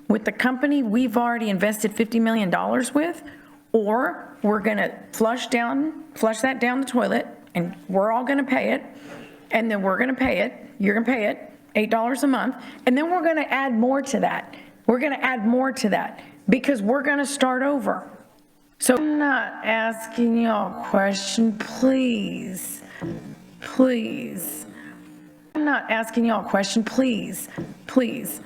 with the company we've already invested $50 million with, or we're going to flush that down the toilet, and we're all going to pay it, and then we're going to pay it, you're going to pay it, $8 a month, and then we're going to add more to that. We're going to add more to that because we're going to start over. So I'm not asking y'all a question, please. Please. I'm not asking y'all a question, please. Please.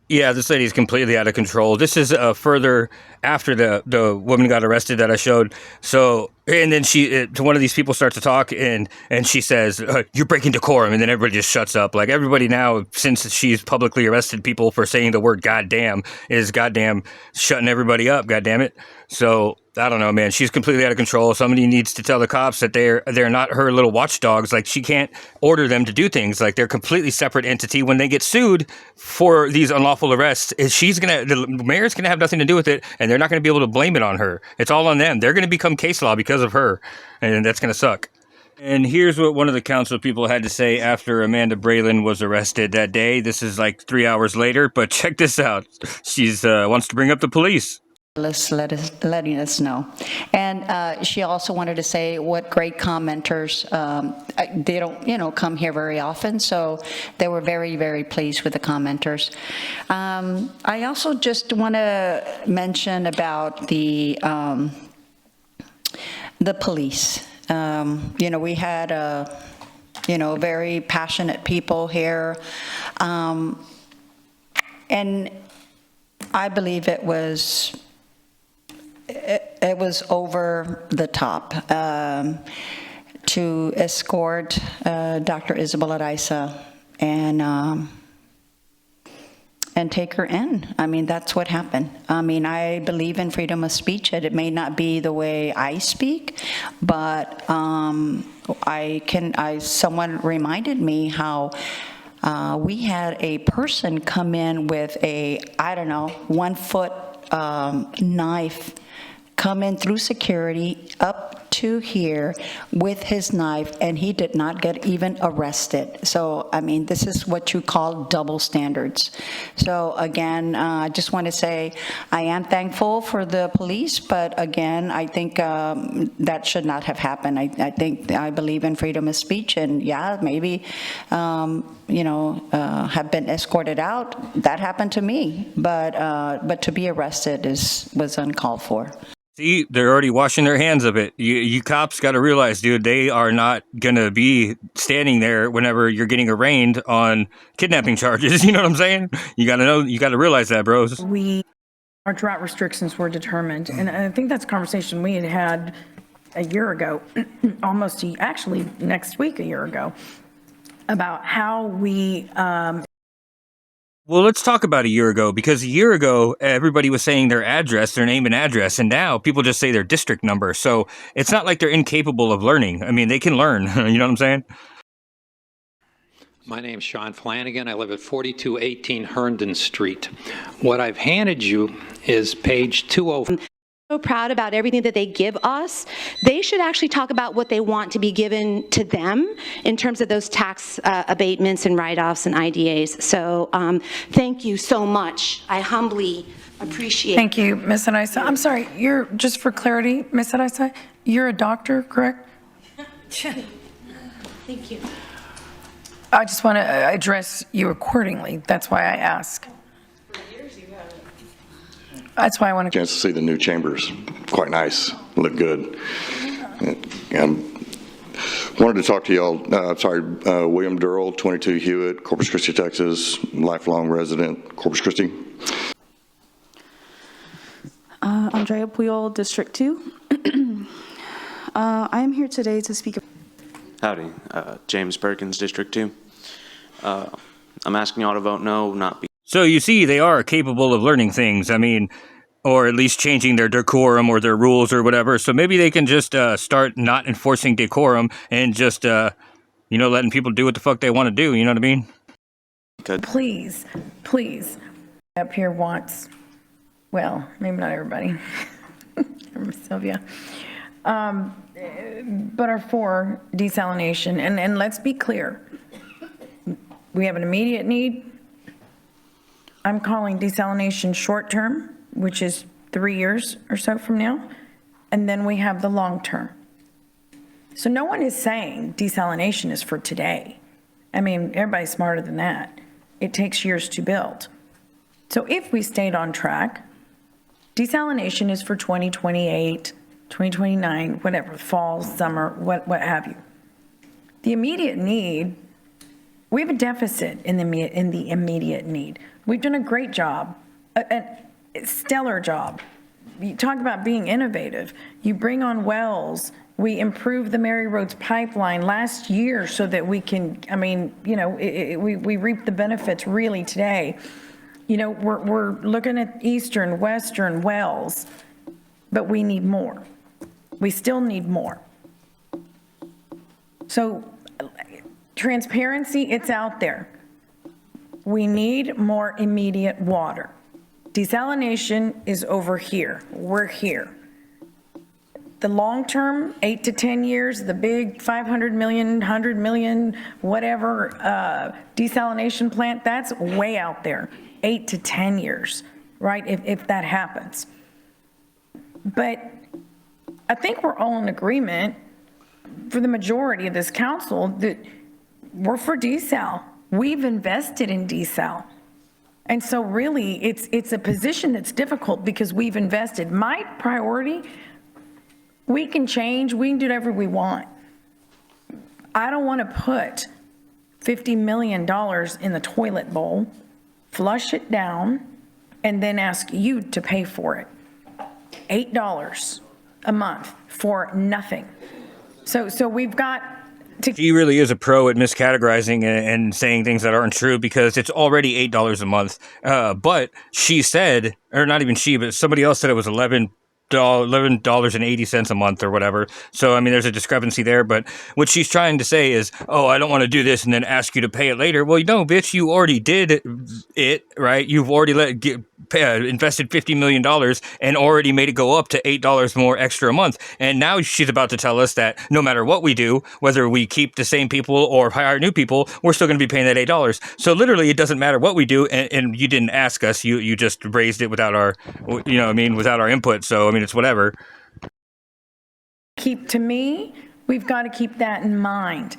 Yeah, this lady's completely out of control. This is further after the woman got arrested that I showed. So, and then one of these people starts to talk, and she says, "You're breaking decorum," and then everybody just shuts up. Like, everybody now, since she's publicly arrested people for saying the word "goddamn," is goddamn shutting everybody up. Goddamn it. So I don't know, man. She's completely out of control. Somebody needs to tell the cops that they're not her little watchdogs. Like, she can't order them to do things. Like, they're a completely separate entity. When they get sued for these unlawful arrests, the mayor's gonna have nothing to do with it, and they're not gonna be able to blame it on her. It's all on them. They're gonna become case law because of her, and that's gonna suck. And here's what one of the council people had to say after Amanda Braylon was arrested that day. This is like 3 hours later, but check this out. She's wants to bring up the police. Letting us know. And she also wanted to say what great commenters. They don't, come here very often, so they were very, very pleased with the commenters. I also just want to mention about the police. We had very passionate people here, and I believe it was over the top to escort Dr. Isabel Araiza and take her in. I mean, that's what happened. I mean, I believe in freedom of speech, and it may not be the way I speak, but someone reminded me how we had a person come in with a, 1-foot knife, come in through security up to here with his knife, and he did not get even arrested. So, I mean, this is what you call double standards. So, again, I just want to say I am thankful for the police, but again, I think that should not have happened. I believe in freedom of speech, and yeah, maybe, have been escorted out. That happened to me, but to be arrested was uncalled for. See, they're already washing their hands of it. You cops got to realize, dude, they are not going to be standing there whenever you're getting arraigned on kidnapping charges. You know what I'm saying? You got to realize that, bros. Our drought restrictions were determined, and I think that's a conversation we had a year ago, actually next week, a year ago, about how we... Well, let's talk about a year ago, because a year ago, everybody was saying their address, their name and address, and now people just say their district number. So it's not like they're incapable of learning. I mean, they can learn. You know what I'm saying? My name's Sean Flanagan. I live at 4218 Herndon Street. What I've handed you is page 204. So proud about everything that they give us. They should actually talk about what they want to be given to them in terms of those tax abatements and write-offs and IDAs. So thank you so much. I humbly appreciate it. Thank you, Ms. Araiza. I'm sorry, just for clarity, Ms. Araiza, you're a doctor, correct? Thank you. I just want to address you accordingly. That's why I ask. That's why I want to... Chance to see the new chambers. Quite nice. Look good. And wanted to talk to y'all. William Durrell, 22 Hewitt, Corpus Christi, Texas, lifelong resident, Corpus Christi. Andrea Puyol, District 2. I am here today to speak. Howdy, James Perkins, District 2. I'm asking y'all to vote no, not be. So you see, they are capable of learning things. I mean, or at least changing their decorum or their rules or whatever. So maybe they can just start not enforcing decorum and just, letting people do what the fuck they want to do. You know what I mean? Please, up here wants, well, maybe not everybody, Sylvia, but are for desalination. And let's be clear, we have an immediate need. I'm calling desalination short-term, which is 3 years or so from now, and then we have the long-term. So no one is saying desalination is for today. I mean, everybody's smarter than that. It takes years to build. So if we stayed on track, desalination is for 2028, 2029, whatever, fall, summer, what have you. The immediate need, we have a deficit in the immediate need. We've done a great job, a stellar job. You talk about being innovative. You bring on wells. We improved the Mary Roads pipeline last year so that we can, I mean, you know, we reap the benefits really today. You know, we're looking at eastern, western wells, but we need more. We still need more. So transparency, it's out there. We need more immediate water. Desalination is over here. We're here. The long term, 8 to 10 years, the big 500 million, 100 million, whatever desalination plant, that's way out there. 8 to 10 years, right? If that happens. But I think we're all in agreement for the majority of this council that we're for desal. We've invested in desal. And so really it's a position that's difficult because we've invested. My priority, we can change, we can do whatever we want. I don't want to put $50 million in the toilet bowl, flush it down, and then ask you to pay for it. $8 a month for nothing. So we've got to. She really is a pro at miscategorizing and saying things that aren't true because it's already $8 a month. But she said, or not even she, but somebody else said it was $11.80 a month or whatever. So, I mean, there's a discrepancy there. But what she's trying to say is, oh, I don't want to do this and then ask you to pay it later. Well, no, bitch, you already did it, right? You've already invested $50 million and already made it go up to $8 more extra a month. And now she's about to tell us that no matter what we do, whether we keep the same people or hire new people, we're still going to be paying that $8. So literally, it doesn't matter what we do. And you didn't ask us. You just raised it without our, you know what I mean, without our input. So, I mean, it's whatever. To me, we've got to keep that in mind.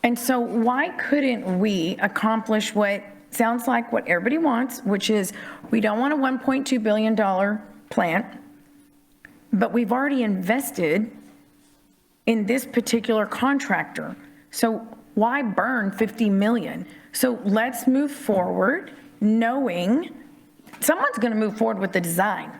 And so why couldn't we accomplish what sounds like what everybody wants, which is we don't want a $1.2 billion plant, but we've already invested in this particular contractor. So why burn 50 million? So let's move forward knowing someone's going to move forward with the design.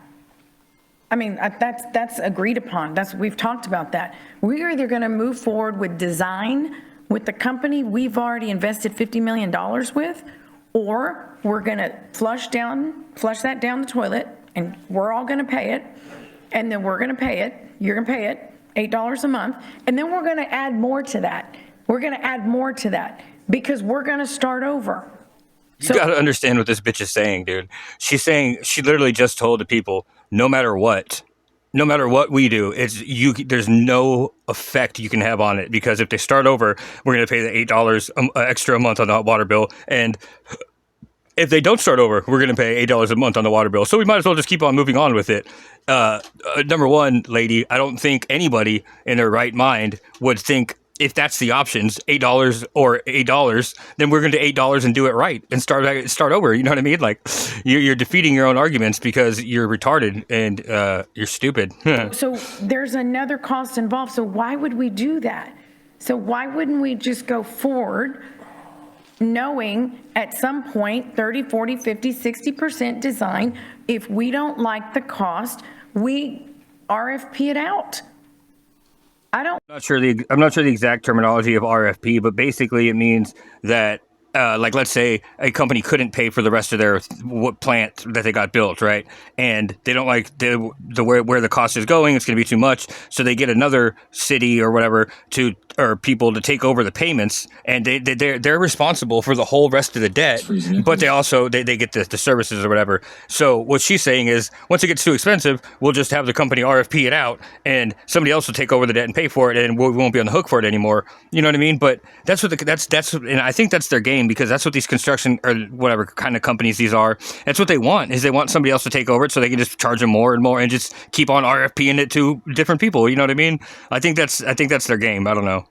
I mean, that's agreed upon. We've talked about that. We're either going to move forward with design with the company we've already invested $50 million with, or we're going to flush that down the toilet, and we're all going to pay it, and then we're going to pay it, you're going to pay it, $8 a month, and then we're going to add more to that. We're going to add more to that because we're going to start over. You got to understand what this bitch is saying, dude. She's saying, she literally just told the people, no matter what we do, there's no effect you can have on it, because if they start over, we're going to pay the $8 extra a month on the water bill, and if they don't start over, we're going to pay $8 a month on the water bill. So we might as well just keep on moving on with it. Number one, lady, I don't think anybody in their right mind would think, if that's the options, $8 or $8, then we're going to $8 and do it right and start over. You know what I mean? Like, you're defeating your own arguments because you're retarded and you're stupid. So there's another cost involved. So why would we do that? So why wouldn't we just go forward knowing at some point 30, 40, 50, 60% design? If we don't like the cost, we RFP it out. I'm not sure the exact terminology of RFP, but basically it means that, like, let's say a company couldn't pay for the rest of their plant that they got built, right? And they don't like where the cost is going. It's going to be too much, so they get another city or whatever or people to take over the payments, and they're responsible for the whole rest of the debt, but they also they get the services or whatever. So what she's saying is, once it gets too expensive, we'll just have the company RFP it out, and somebody else will take over the debt and pay for it, and we won't be on the hook for it anymore. You know what I mean? But that's and I think that's their game game, because that's what these construction or whatever kind of companies these are. That's what they want, is they want somebody else to take over it so they can just charge them more and more and just keep on RFPing it to different people. You know what I mean? I think that's their game. I don't know.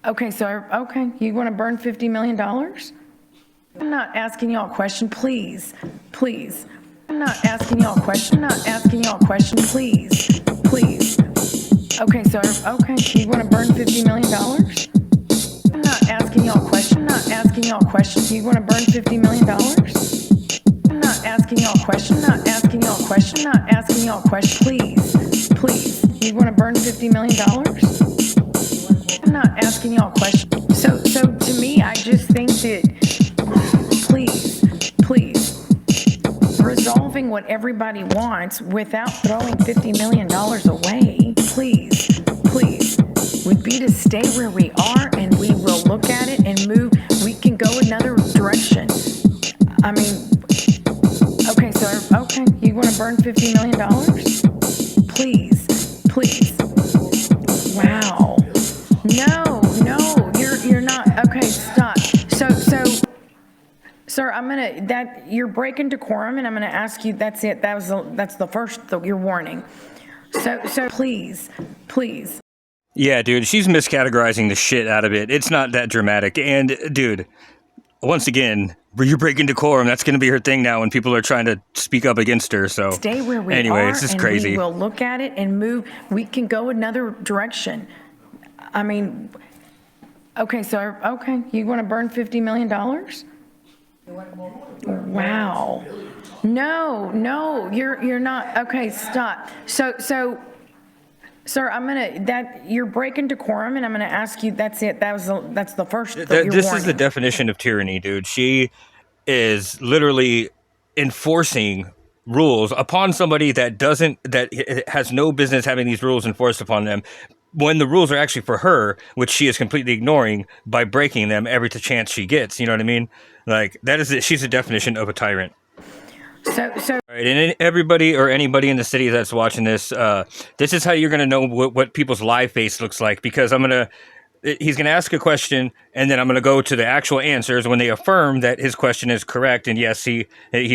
Okay, so, okay, you want to burn $50 million? I'm not asking y'all a question, please, please. I'm not asking y'all a question, please, please. Okay, so, okay, you want to burn $50 million? I'm not asking y'all a question, you want to burn $50 million? I'm not asking y'all a question, please, please. You want to burn $50 million? I'm not asking y'all a question. So to me, I just think that, please, resolving what everybody wants without throwing $50 million away, please, would be to stay where we are, and we will look at it and move. We can go another direction. I mean, okay, so, okay, you want to burn $50 million? Please. Wow. No, you're not. Okay, stop. So, sir, you're breaking decorum, and I'm gonna ask you, that's it. That's the first, your warning. So please. Yeah, dude, she's miscategorizing the shit out of it. It's not that dramatic. And, dude, once again, you're breaking decorum. That's going to be her thing now when people are trying to speak up against her. So Stay where we anyway, are, it's just and crazy. we will look at it and move. We can go another direction. I mean, okay, so, okay, you want to burn $50 million? Wow. No, you're not. Okay, stop. So, sir, you're breaking decorum, and I'm gonna ask you, that's it. That's the first, your This warning. is the definition of tyranny, dude. She is literally enforcing rules upon somebody that has no business having these rules enforced upon them, when the rules are actually for her, which she is completely ignoring by breaking them every chance she gets. You know what I mean? Like, that is it. She's a definition of a tyrant. So. All right, and everybody or anybody in the city that's watching this, this is how you're going to know what people's live face looks like, because he's going to ask a question, and then I'm going to go to the actual answers when they affirm that his question is correct, and yes, he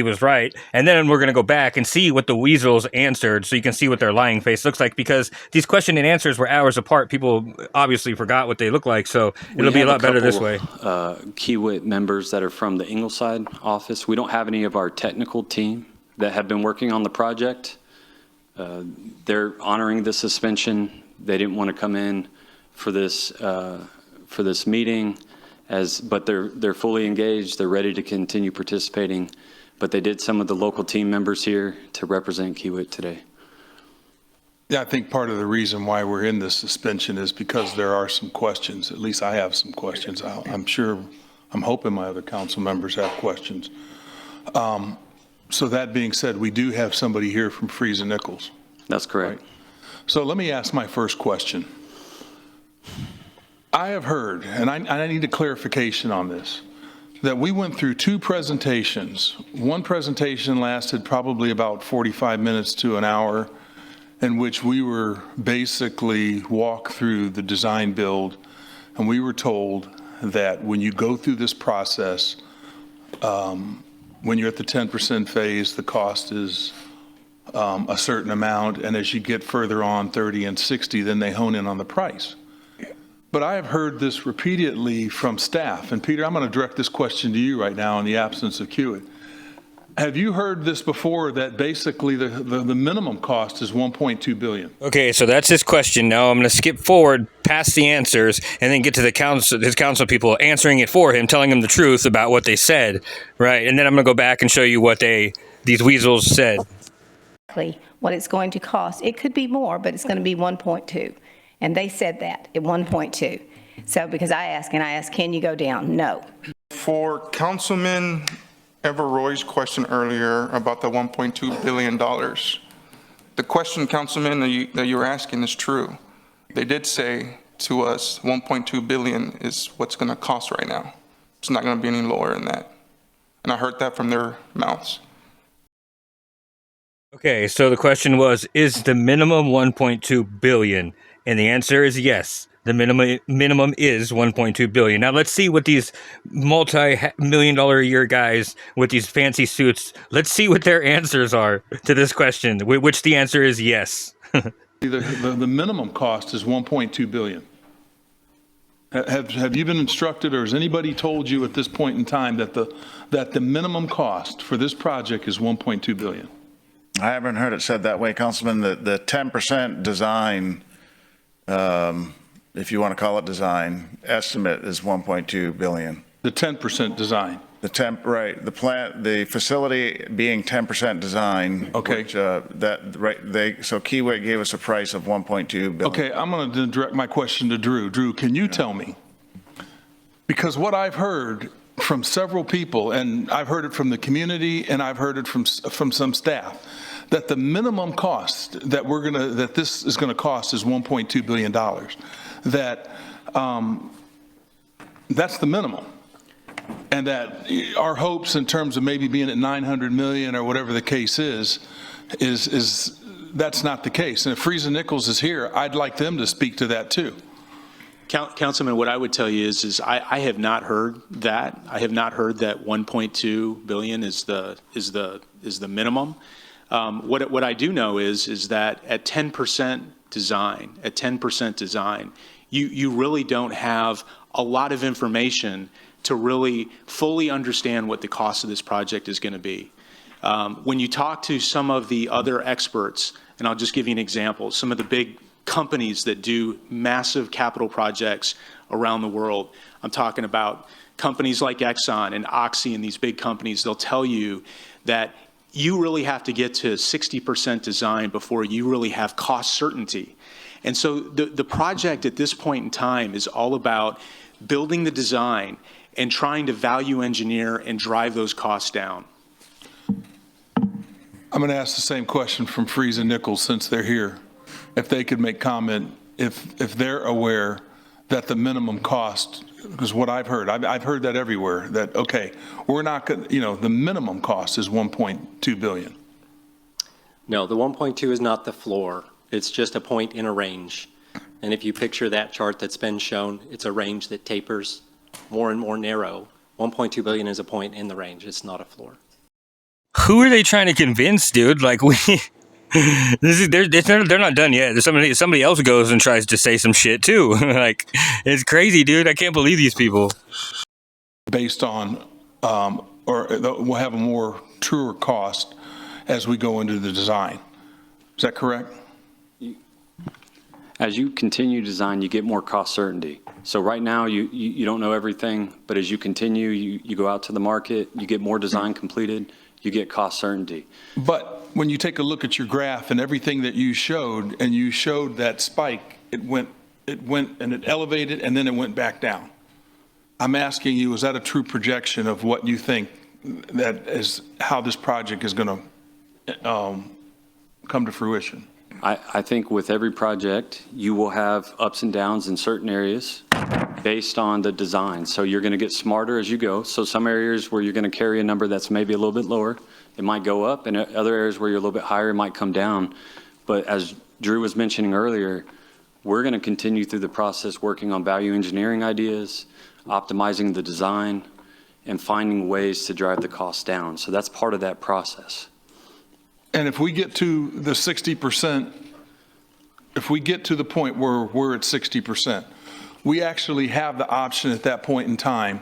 was right. And then we're going to go back and see what the weasels answered, so you can see what their lying face looks like, because these question and answers were hours apart. People obviously forgot what they look like, so it'll be a lot better this way. Kiewit members that are from the Ingleside office. We don't have any of our technical team that have been working on the project. They're honoring the suspension. They didn't want to come in for this meeting, but they're fully engaged. They're ready to continue participating. But they did some of the local team members here to represent Kiewit today. Yeah, I think part of the reason why we're in this suspension is because there are some questions. At least I have some questions. I'm hoping my other council members have questions. So that being said, we do have somebody here from Freeze and Nichols. That's correct. Right? So let me ask my first question. I have heard, and I need a clarification on this, that we went through two presentations. One presentation lasted probably about 45 minutes to an hour, in which we were basically walked through the design build, and we were told that when you go through this process, when you're at the 10% phase, the cost is a certain amount, and as you get further on, 30 and 60, then they hone in on the price. But I have heard this repeatedly from staff, and Peter, I'm going to direct this question to you right now in the absence of Kiewit. Have you heard this before, that basically the minimum cost is $1.2 billion? Okay, so that's his question. Now I'm going to skip forward past the answers and then get to his council people answering it for him, telling him the truth about what they said, right? And then I'm going to go back and show you what these weasels said. What it's going to cost. It could be more, but it's going to be 1.2. And they said that at 1.2. So because I asked, can you go down? No. For Councilman Everroy's question earlier about the $1.2 billion, the question, Councilman, that you were asking is true. They did say to us 1.2 billion is what's going to cost right now. It's not going to be any lower than that. And I heard that from their mouths. Okay, so the question was, is the minimum 1.2 billion? And the answer is yes. The minimum is 1.2 billion. Now let's see what these multi-million-dollar a year guys with these fancy suits. Let's see what their answers are to this question, which the answer is yes. The minimum cost is 1.2 billion. Have you been instructed, or has anybody told you at this point in time that the minimum cost for this project is 1.2 billion? I haven't heard it said that way, Councilman. The 10% design, if you want to call it design, estimate is 1.2 billion. The 10% design. Right. The facility being 10% design. Okay. Which, so Kiewit gave us a price of 1.2 billion. Okay, I'm going to direct my question to Drew. Drew, can you tell me? Because what I've heard from several people, and I've heard it from the community, and I've heard it from some staff, that the minimum cost that this is going to cost is $1.2 billion. That's the minimum. And that our hopes in terms of maybe being at 900 million or whatever the case is that's not the case. And if Friesen Nichols is here, I'd like them to speak to that too. Councilman, what I would tell you is I have not heard that. I have not heard that 1.2 billion is the minimum. What I do know is that at 10% design, you really don't have a lot of information to really fully understand what the cost of this project is going to be. When you talk to some of the other experts, and I'll just give you an example, some of the big companies that do massive capital projects around the world, I'm talking about companies like Exxon and Oxy and these big companies, they'll tell you that you really have to get to 60% design before you really have cost certainty. And so the project at this point in time is all about building the design and trying to value engineer and drive those costs down. I'm going to ask the same question from Friesen Nichols since they're here. If they could make comment, if they're aware that the minimum cost, because what I've heard that everywhere, that, okay, we're not going to, the minimum cost is 1.2 billion. No, the 1.2 is not the floor. It's just a point in a range. And if you picture that chart that's been shown, it's a range that tapers more and more narrow. 1.2 billion is a point in the range. It's not a floor. Who are they trying to convince, dude? Like they're not done yet. There's somebody else goes and tries to say some shit too. Like, it's crazy, dude. I can't believe these people. Based on, or we'll have a more truer cost as we go into the design. Is that correct? As you continue design, you get more cost certainty. So right now, you don't know everything, but as you continue, you go out to the market, you get more design completed, you get cost certainty. But when you take a look at your graph and everything that you showed, and you showed that spike, it went and it elevated and then it went back down. I'm asking you, is that a true projection of what you think that is how this project is going to come to fruition? I think with every project, you will have ups and downs in certain areas based on the design. So you're going to get smarter as you go. So some areas where you're going to carry a number that's maybe a little bit lower, it might go up, and other areas where you're a little bit higher, it might come down. But as Drew was mentioning earlier, we're going to continue through the process working on value engineering ideas, optimizing the design, and finding ways to drive the costs down. So that's part of that process. And if we get to the 60%, if we get to the point where we're at 60%, we actually have the option at that point in time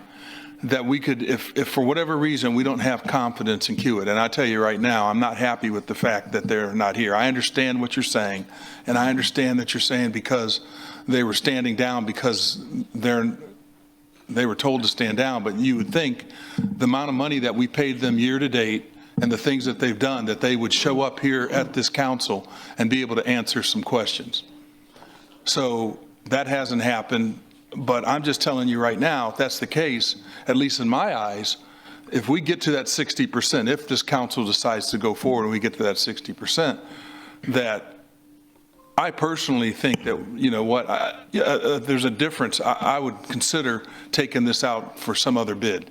that we could, if for whatever reason we don't have confidence in Kiewit, and I tell you right now, I'm not happy with the fact that they're not here. I understand what you're saying, and I understand that you're saying because they were standing down because they were told to stand down, but you would think the amount of money that we paid them year to date and the things that they've done, that they would show up here at this council and be able to answer some questions. So that hasn't happened, but I'm just telling you right now, if that's the case, at least in my eyes, if we get to that 60%, if this council decides to go forward and we get to that 60%, that I personally think that, you know what, there's a difference. I would consider taking this out for some other bid.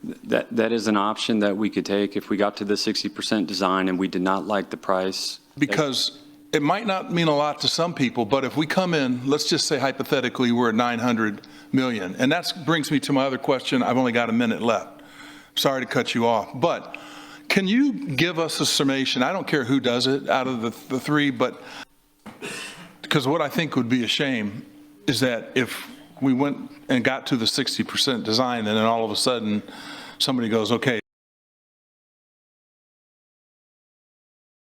That is an option that we could take if we got to the 60% design and we did not like the price. Because it might not mean a lot to some people, but if we come in, let's just say hypothetically, we're at 900 million. And that brings me to my other question. I've only got a minute left. Sorry to cut you off, but can you give us a summation? I don't care who does it out of the three, but because what I think would be a shame is that if we went and got to the 60% design and then all of a sudden somebody goes, okay,